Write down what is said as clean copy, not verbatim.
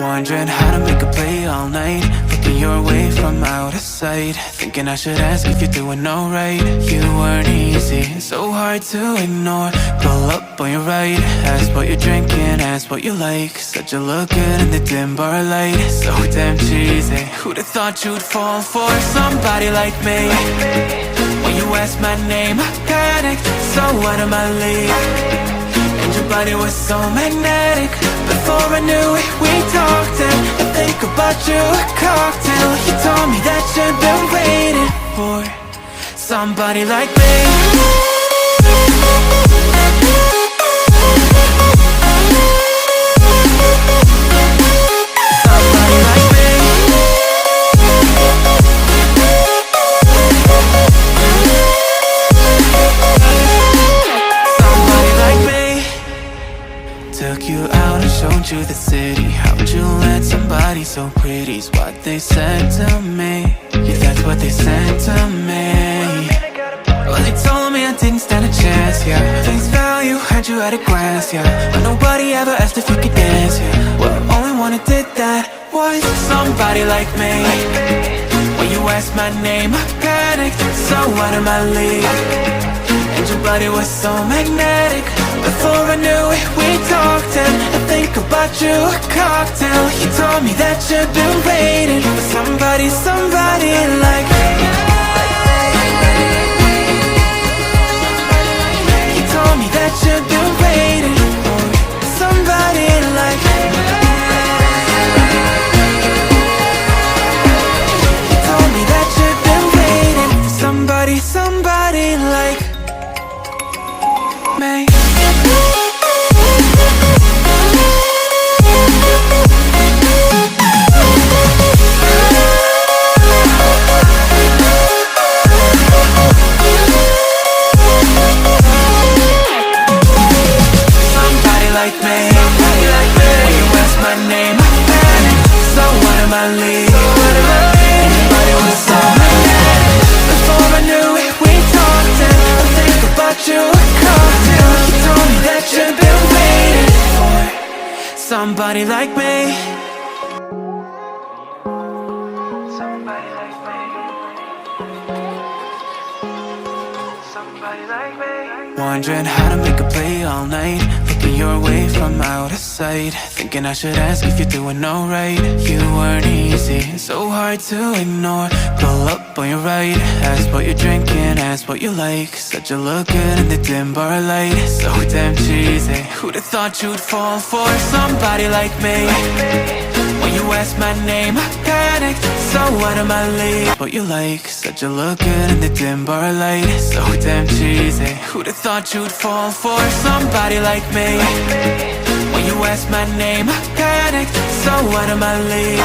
Wondering how to make a play all night, looking your way from out of sight, thinking I should ask if you're doing alright. You weren't easy, so hard to ignore. Pull up on your right, ask what you're drinking, ask what you like. Said you look good in the dim bar light, so damn cheesy. Who'd have thought you'd fall for somebody like me? When you asked my name, I panicked, so out of my league. And your body was so magnetic. Before I knew it, we talked, and I think about you a cocktail. You told me that you've been waiting for somebody like me. Somebody like me. Somebody like me. Took you out and showed you the city. How'd you let somebody so pretty's what they said to me? Yeah, that's what they said to me. Well, they told me I didn't stand a chance, yeah. Face value, had you at a glance, yeah. But nobody ever asked if you could dance, yeah. Well, only one who did that was somebody like me. When you asked my name, I panicked, so out of my league. And your body was so magnetic. Before I knew it, we talked, and I think about you a cocktail. You told me that you've been waiting for somebody like me. You told me that you've been waiting for somebody like me. You told me that you've been waiting for somebody like me. Like me, when you asked my name, I panicked, so out of my league. Everybody was so magnetic. Before I knew it, we talked, and I think about you a cocktail. You told me that you've been waiting for somebody like me. Somebody like me. Somebody like me. Wondering how to make a play all night, looking your way from out of sight, thinking I should ask if you're doing alright. You weren't easy, so hard to ignore. Pull up on your right, ask what you're drinking, ask what you like. Said you look good in the dim bar light, so damn cheesy. Who'd have thought you'd fall for somebody like me? When you asked my name, I panicked, so out of my league. What you like, said you look good in the dim bar light, so damn cheesy. Who'd have thought you'd fall for somebody like me? When you asked my name, I panicked, so out of my league.